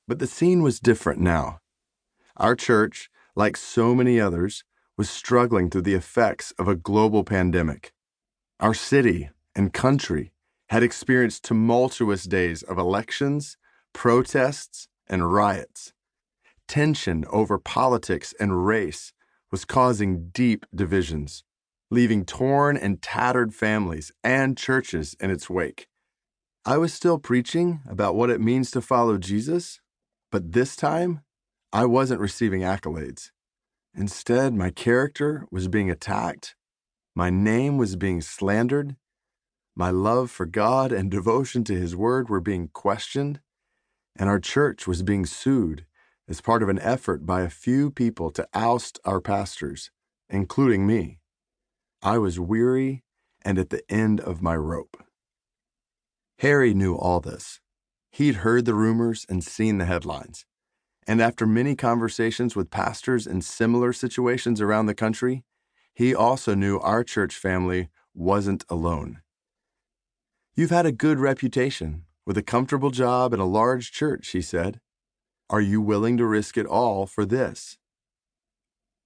But the scene was different now. Our church, like so many others, was struggling through the effects of a global pandemic. Our city and country had experienced tumultuous days of elections, protests, and riots. Tension over politics and race was causing deep divisions, leaving torn and tattered families and churches in its wake. I was still preaching about what it means to follow Jesus, but this time, I wasn't receiving accolades. Instead, my character was being attacked, my name was being slandered, my love for God and devotion to His Word were being questioned, and our church was being sued as part of an effort by a few people to oust our pastors, including me. I was weary and at the end of my rope. Harry knew all this. He'd heard the rumors and seen the headlines. And after many conversations with pastors in similar situations around the country, he also knew our church family wasn't alone. "You've had a good reputation, with a comfortable job and a large church," he said. "Are you willing to risk it all for this?"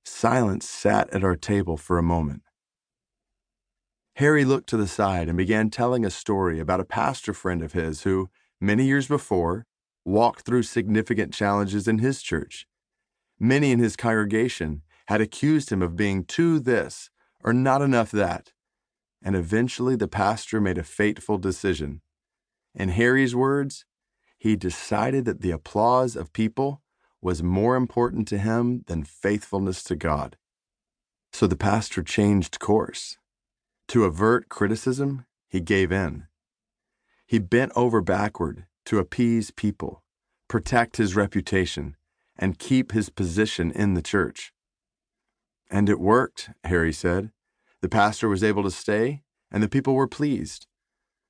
Silence sat at our table for a moment. Harry looked to the side and began telling a story about a pastor friend of his who, many years before, walked through significant challenges in his church. Many in his congregation had accused him of being too this or not enough that, and eventually the pastor made a fateful decision. In Harry's words, he decided that the applause of people was more important to him than faithfulness to God. So the pastor changed course. To avert criticism, he gave in. He bent over backward to appease people, protect his reputation, and keep his position in the church. And it worked, Harry said. The pastor was able to stay, and the people were pleased.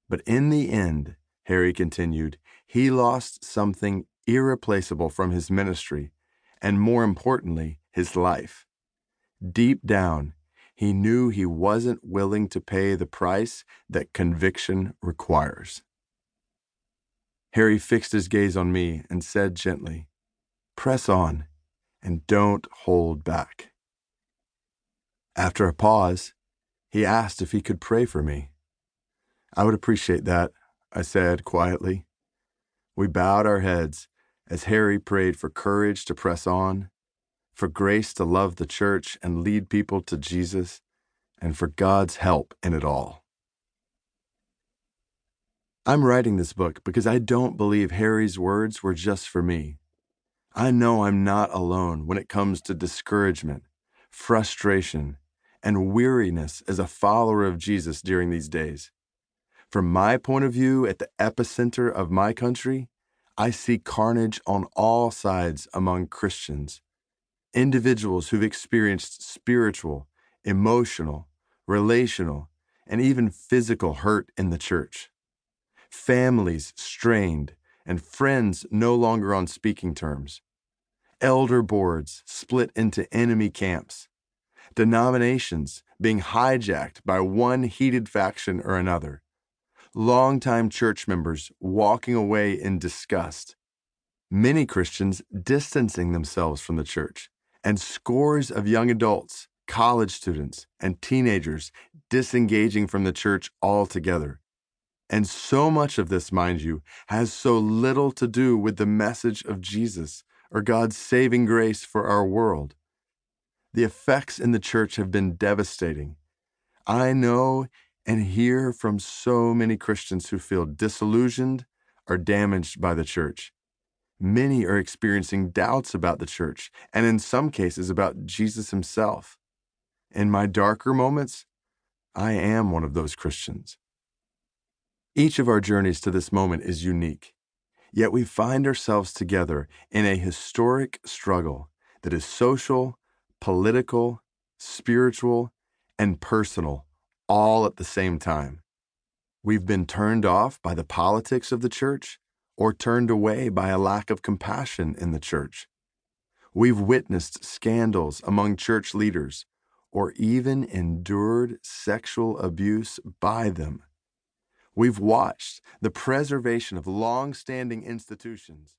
But in the end, Harry continued, he lost something irreplaceable from his ministry, and more importantly, his life. Deep down, he knew he wasn't willing to pay the price that conviction requires. Harry fixed his gaze on me and said gently, "Press on, and don't hold back." After a pause, he asked if he could pray for me. "I would appreciate that," I said quietly. We bowed our heads as Harry prayed for courage to press on, for grace to love the church and lead people to Jesus, and for God's help in it all. I'm writing this book because I don't believe Harry's words were just for me. I know I'm not alone when it comes to discouragement, frustration, and weariness as a follower of Jesus during these days. From my point of view, at the epicenter of my country, I see carnage on all sides among Christians. Individuals who've experienced spiritual, emotional, relational, and even physical hurt in the church. Families strained and friends no longer on speaking terms. Elder boards split into enemy camps. Denominations being hijacked by one heated faction or another. Longtime church members walking away in disgust. Many Christians distancing themselves from the church, and scores of young adults, college students, and teenagers disengaging from the church altogether. And so much of this, mind you, has so little to do with the message of Jesus or God's saving grace for our world. The effects in the church have been devastating. I know and hear from so many Christians who feel disillusioned or damaged by the church. Many are experiencing doubts about the church, and in some cases about Jesus himself. In my darker moments, I am one of those Christians. Each of our journeys to this moment is unique, yet we find ourselves together in a historic struggle that is social, political, spiritual, and personal, all at the same time. We've been turned off by the politics of the church or turned away by a lack of compassion in the church. We've witnessed scandals among church leaders or even endured sexual abuse by them. We've watched the preservation of long-standing institutions